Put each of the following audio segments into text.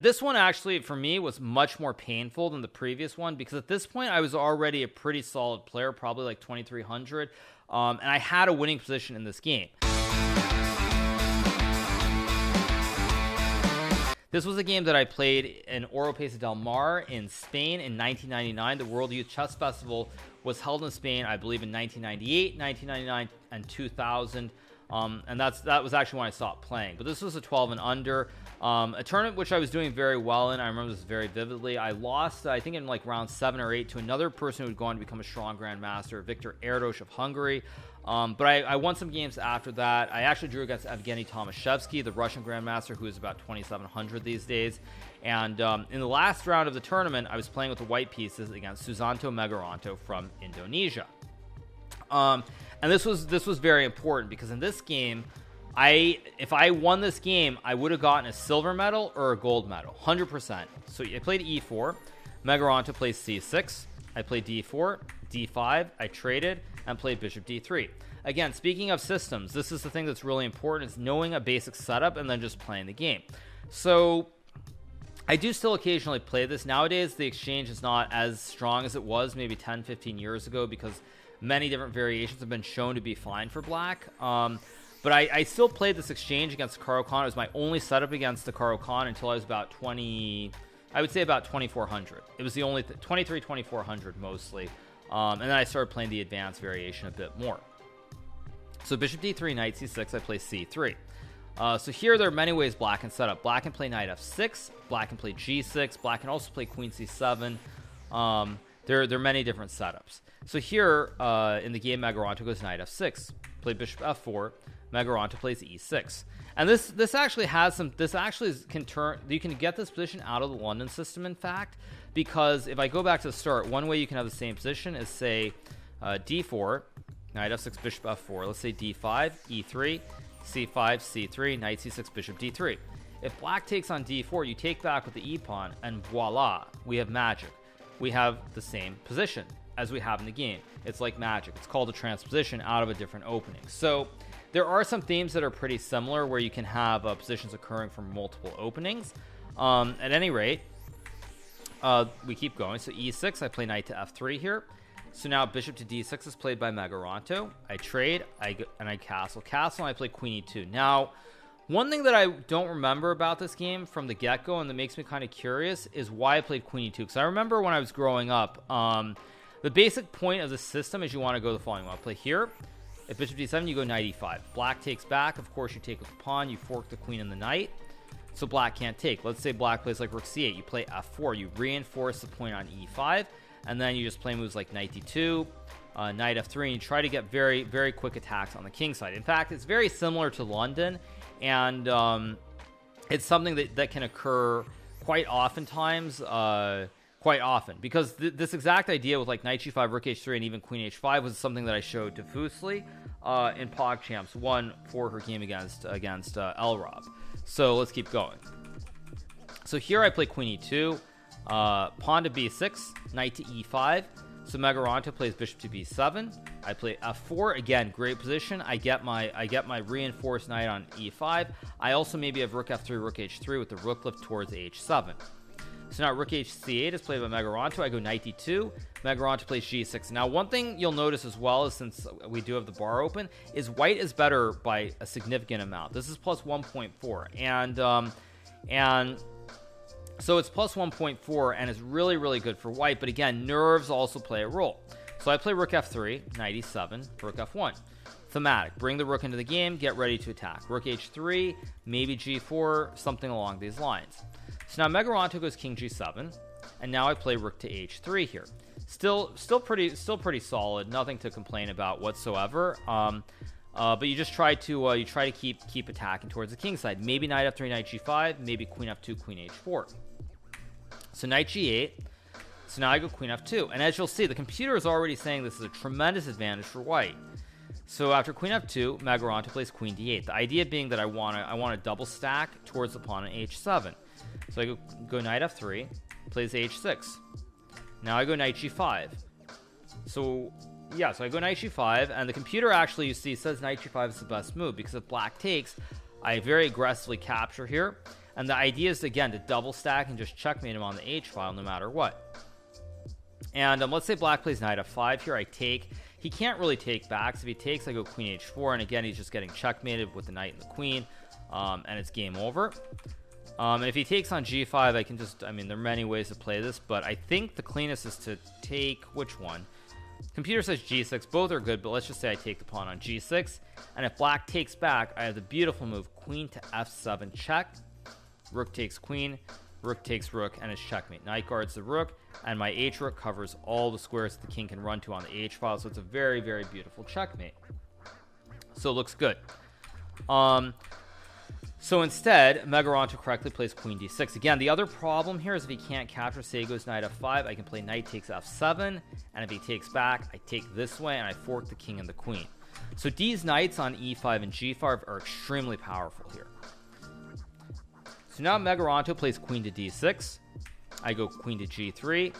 This one actually, for me, was much more painful than the previous one because at this point, I was already a pretty solid player, probably like 2,300, and I had a winning position in this game. This was a game that I played in Oropesa del Mar in Spain in 1999. The World Youth Chess Festival was held in Spain, I believe, in 1998, 1999, and 2000. And that was actually when I stopped playing. But this was a 12 and under, a tournament which I was doing very well in. I remember this very vividly. I lost, I think, in like round 7 or 8 to another person who had gone to become a strong grandmaster, Viktor Erdos of Hungary. But I won some games after that. I actually drew against Evgeny Tomaszewski, the Russian grandmaster, who is about 2,700 these days. And in the last round of the tournament, I was playing with the white pieces against Susanto Megaranto from Indonesia. And this was very important because in this game, if I won this game, I would have gotten a silver medal or a gold medal, 100%. So I played e4, Megaranto plays c6, I played d4, d5, I traded, and played bishop d3. Again, speaking of systems, this is the thing that's really important, is knowing a basic setup and then just playing the game. So I do still occasionally play this. Nowadays, the exchange is not as strong as it was maybe 10, 15 years ago because many different variations have been shown to be fine for black. But I still played this exchange against Hikaru. It was my only setup against the Hikaru until I was about 20, I would say about 2,400. It was the only 23, 2,400 mostly. And then I started playing the advanced variation a bit more. So bishop d3, knight c6, I play c3. So here there are many ways black can set up. Black can play knight f6, black can play g6, black can also play queen c7. There are many different setups. So here in the game, Megaranto goes knight f6, play bishop f4, Megaranto plays e6. And this actually has some, you can get this position out of the London system, in fact, because if I go back to the start, one way you can have the same position is, say, d4, knight f6, bishop f4, let's say d5, e3, c5, c3, knight c6, bishop d3. If black takes on d4, you take back with the e-pawn, and voila, we have magic. We have the same position as we have in the game. It's like magic. It's called a transposition out of a different opening. So there are some themes that are pretty similar where you can have positions occurring from multiple openings. At any rate, we keep going. So e6, I play knight to f3 here. So now bishop to d6 is played by Megaranto. I trade, and I castle, and I play queen e2. Now, one thing that I don't remember about this game from the get-go and that makes me kind of curious is why I played queen e2. Because I remember when I was growing up, the basic point of the system is you want to go the following. You want to play here. If bishop d7, you go knight e5. Black takes back. Of course, you take with the pawn. You fork the queen and the knight. So black can't take. Let's say black plays like rook c8. You play f4. You reinforce the point on e5. And then you just play moves like knight d2, knight f3. And you try to get very, very quick attacks on the king side. In fact, it's very similar to London. And it's something that can occur quite oftentimes. Quite often, because this exact idea with like knight g5, rook h3, and even queen h5 was something that I showed diffusely in PogChamps 1 for her game against Elrob. So let's keep going. So here I play queen e2, pawn to b6, knight to e5. So Megaranto plays bishop to b7. I play f4. Again, great position. I get my reinforced knight on e5. I also maybe have rook f3, rook h3 with the rook lift towards h7. So now rook hc8 is played by Megaranto. I go knight d2. Megaranto plays g6. Now, one thing you'll notice as well is, since we do have the bar open, is white is better by a significant amount. This is plus 1.4, and so it's plus 1.4, and it's really, really good for white. But again, nerves also play a role. So I play rook f3, knight e7, rook f1. Thematic. Bring the rook into the game. Get ready to attack. Rook h3, maybe g4, something along these lines. So now Megaranto goes king g7, and now I play rook to h3 here. Still pretty solid. Nothing to complain about whatsoever. But you just try to keep attacking towards the king side. Maybe knight f3, knight g5. Maybe queen f2, queen h4. So knight g8. So now I go queen f2, and as you'll see, the computer is already saying this is a tremendous advantage for white. So after queen f2, Megaranto plays queen d8. The idea being that I want to double stack towards the pawn on h7. So I go knight f3, plays h6. Now I go knight g5. So yeah, so I go knight g5, and the computer actually, you see, says knight g5 is the best move, because if black takes, I very aggressively capture here. And the idea is, again, to double stack and just checkmate him on the H file no matter what. And let's say black plays knight f5 here. I take. He can't really take back. So if he takes, I go queen h4. And again, he's just getting checkmated with the knight and the queen. And it's game over. And if he takes on g5, I can just, I mean, there are many ways to play this, but I think the cleanest is to take, which one? Computer says g6. Both are good, but let's just say I take the pawn on g6. And if black takes back, I have the beautiful move, queen to f7 check. Rook takes queen, rook takes rook, and it's checkmate. Knight guards the rook, and my h rook covers all the squares that the king can run to on the h file, so it's a very, very beautiful checkmate. So it looks good. So instead, Megaronto correctly plays queen d6. Again, the other problem here is if he can't capture, say he goes knight f5, I can play knight takes f7, and if he takes back, I take this way, and I fork the king and the queen. So these knights on e5 and g5 are extremely powerful here. So now Megaronto plays queen to d6. I go queen to g3.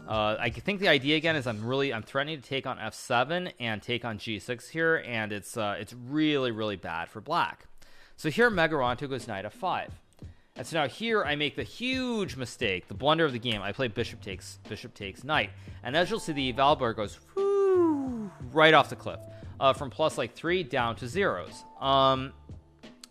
I think the idea again is I'm threatening to take on f7 and take on g6 here, and it's really, really bad for black. So here Megaronto goes knight f5. And so now here I make the huge mistake, the blunder of the game. I play bishop takes knight. And as you'll see, the eval bar goes right off the cliff. From plus like 3 down to zeros.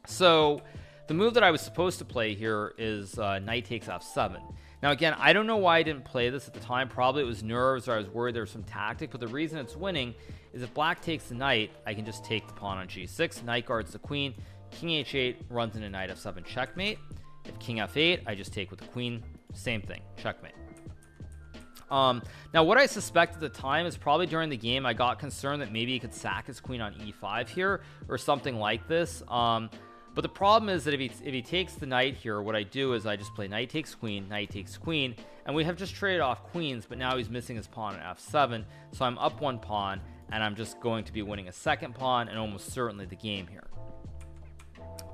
So the move that I was supposed to play here is knight takes f7. Now again, I don't know why I didn't play this at the time. Probably it was nerves, or I was worried there was some tactic. But the reason it's winning is if black takes the knight, I can just take the pawn on g6. Knight guards the queen. King h8 runs into knight f7 checkmate. If king f8, I just take with the queen. Same thing, checkmate. Now what I suspect at the time is probably during the game I got concerned that maybe he could sack his queen on e5 here or something like this. But the problem is that if he takes the knight here, what I do is I just play knight takes queen, and we have just traded off queens, but now he's missing his pawn on f7, so I'm up one pawn, and I'm just going to be winning a second pawn and almost certainly the game here.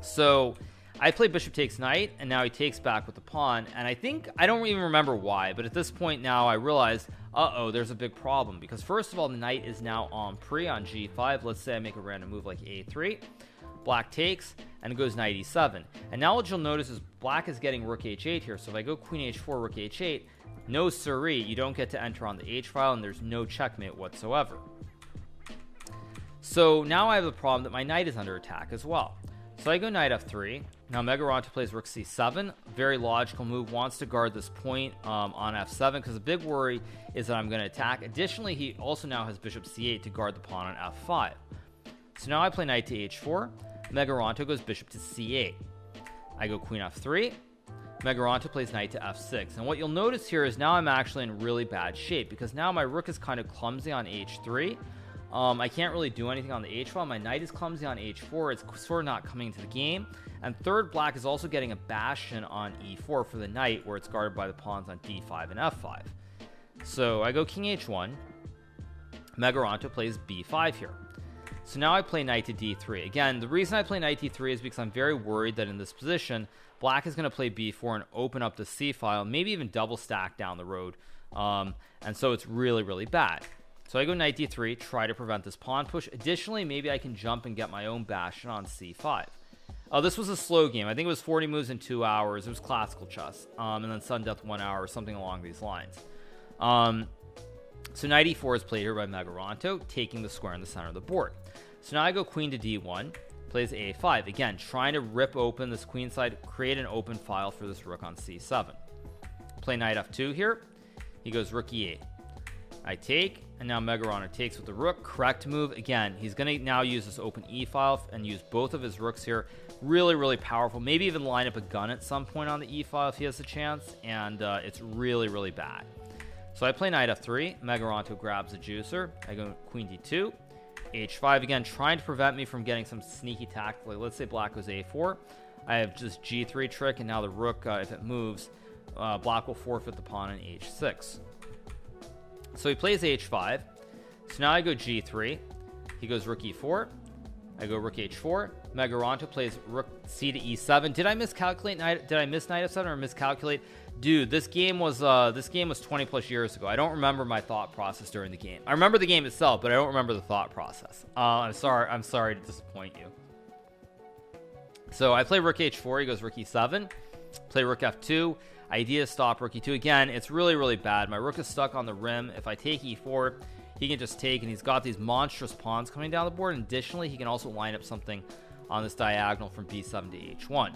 So I play bishop takes knight, and now he takes back with the pawn, and I don't even remember why, but at this point now I realized, there's a big problem, because first of all, the knight is now en prise on g5. Let's say I make a random move like a3. Black takes, and it goes knight e7. And now what you'll notice is black is getting rook h8 here, so if I go queen h4, rook h8, no siree, you don't get to enter on the h file, and there's no checkmate whatsoever. So now I have the problem that my knight is under attack as well. So I go knight f3. Now Megaronto plays rook c7. Very logical move. Wants to guard this point on f7 because the big worry is that I'm going to attack. Additionally, he also now has bishop c8 to guard the pawn on f5. So now I play knight to h4. Megaronto goes bishop to c8. I go queen f3. Megaronto plays knight to f6. And what you'll notice here is now I'm actually in really bad shape because now my rook is kind of clumsy on h3. I can't really do anything on the h file. My knight is clumsy on h4. It's sort of not coming into the game. And third, black is also getting a bastion on e4 for the knight, where it's guarded by the pawns on d5 and f5. So I go king h1. Megaronto plays b5 here. So now I play knight to d3. Again, the reason I play knight d3 is because I'm very worried that in this position, black is going to play b4 and open up the c file, maybe even double stack down the road. And so it's really, really bad. So I go knight d3, try to prevent this pawn push. Additionally, maybe I can jump and get my own bastion on c5. This was a slow game. I think it was 40 moves in 2 hours. It was classical chess. And then sudden death 1 hour, or something along these lines. So knight e4 is played here by Megaronto, taking the square in the center of the board. So now I go queen to d1, plays a5. Again, trying to rip open this queen side, create an open file for this rook on c7. Play knight f2 here. He goes rook e8. I take, and now Megaronto takes with the rook. Correct move. Again, he's going to now use this open e file and use both of his rooks here. Really, really powerful. Maybe even line up a gun at some point on the e file if he has a chance, and it's really, really bad. So I play knight f3. Megaronto grabs the juicer. I go queen d2. h5 again, trying to prevent me from getting some sneaky tactic. Like let's say black goes a4. I have just g3 trick, and now the rook, if it moves, black will forfeit the pawn on h6. So he plays h5. So now I go g3. He goes rook e4. I go rook h4. Megaronto plays rook c to e7. Did I miscalculate knight? Did I miss knight f7 or miscalculate? Dude, this game was 20 plus years ago. I don't remember my thought process during the game. I remember the game itself, but I don't remember the thought process. I'm sorry to disappoint you. So I play rook h4. He goes rook e7. Play rook f2. Idea is stop rook e2. Again, it's really bad. My rook is stuck on the rim. If I take e4, he can just take, and he's got these monstrous pawns coming down the board. And additionally, he can also line up something on this diagonal from b7 to h1.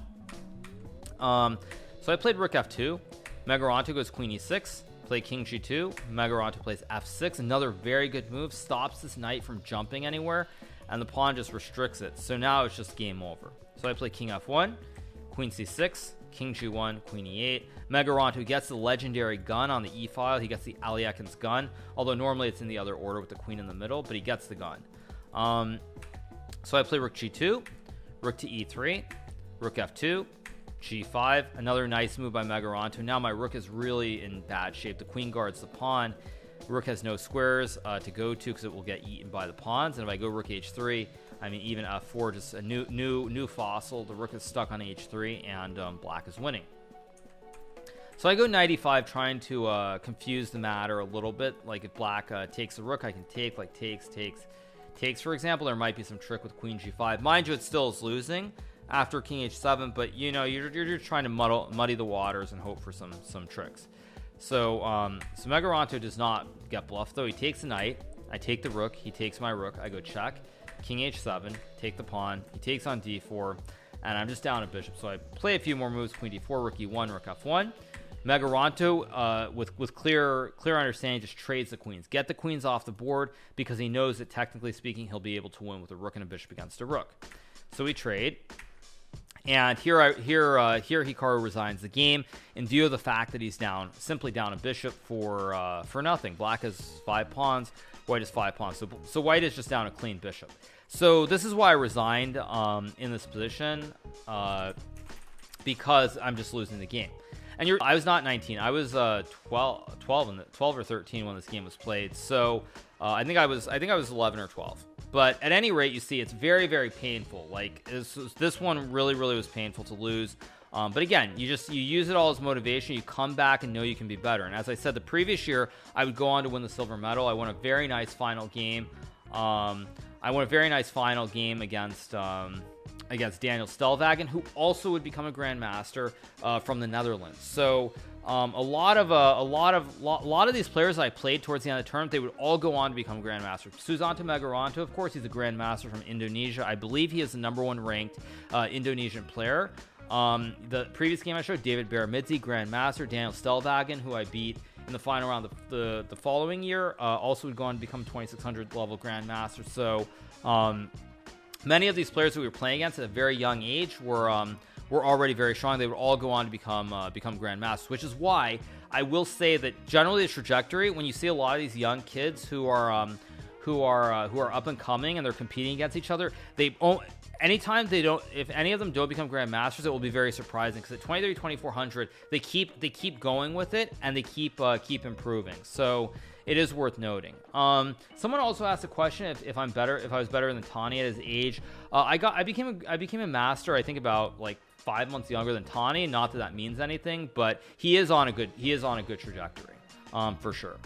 So I played rook f2. Megaranto goes queen e6. Play king g2. Megaranto plays f6. Another very good move. Stops this knight from jumping anywhere, and the pawn just restricts it. So now it's just game over. So I play king f1, queen c6, king g1, queen e8. Megaranto gets the legendary gun on the e file. He gets the Alyakin's gun, although normally it's in the other order with the queen in the middle, but he gets the gun. So I play rook g2, rook to e3, rook f2, g5. Another nice move by Megaranto. Now my rook is really in bad shape. The queen guards the pawn. Rook has no squares to go to because it will get eaten by the pawns. And if I go rook h3, I mean even f4, just a new fossil. The rook is stuck on h3, and black is winning. So I go knight e5, trying to confuse the matter a little bit. Like if black takes the rook, I can take, like takes, for example. There might be some trick with queen g5. Mind you, it still is losing after king h7, but you know, you're trying to muddy the waters and hope for some tricks. So Megaranto does not get bluffed, though. He takes the knight. I take the rook. He takes my rook. I go check. King h7. Take the pawn. He takes on d4, and I'm just down a bishop. So I play a few more moves. Queen d4, rook e1, rook f1. Megaranto, with clear understanding, just trades the queens. Get the queens off the board because he knows that technically speaking, he'll be able to win with a rook and a bishop against a rook. So we trade. And here Hikaru resigns the game in view of the fact that he's simply down a bishop for nothing. Black has 5 pawns, white has 5 pawns, so white is just down a clean bishop. So this is why I resigned in this position, because I'm just losing the game. And I was not 19. I was 12 or 13 when this game was played. So I think I was 11 or 12. But at any rate, you see, it's very painful. Like this one really was painful to lose. But again, you use it all as motivation. You come back and know you can be better. And as I said, the previous year, I would go on to win the silver medal. I won a very nice final game. Against Daniel Stelvagen, who also would become a grandmaster from the Netherlands. So a lot of these players I played towards the end of the tournament, they would all go on to become grandmasters. Susanto Megaranto, of course, he's a grandmaster from Indonesia. I believe he is the #1 ranked Indonesian player. The previous game I showed, David Baramidze, grandmaster. Daniel Stelvagen, who I beat in the final round the following year, also would go on to become 2600 level grandmaster. So many of these players that we were playing against at a very young age were already very strong. They would all go on to become grandmasters, which is why I will say that generally the trajectory, when you see a lot of these young kids who are up and coming and they're competing against each other, if any of them don't become grandmasters, it will be very surprising, because at 23, 2400, they keep going with it, and they keep improving. So it is worth noting. Someone also asked a question if I was better than Tani at his age. I became a master, I think, about like 5 months younger than Tani. Not that means anything, but he is on a good trajectory, for sure.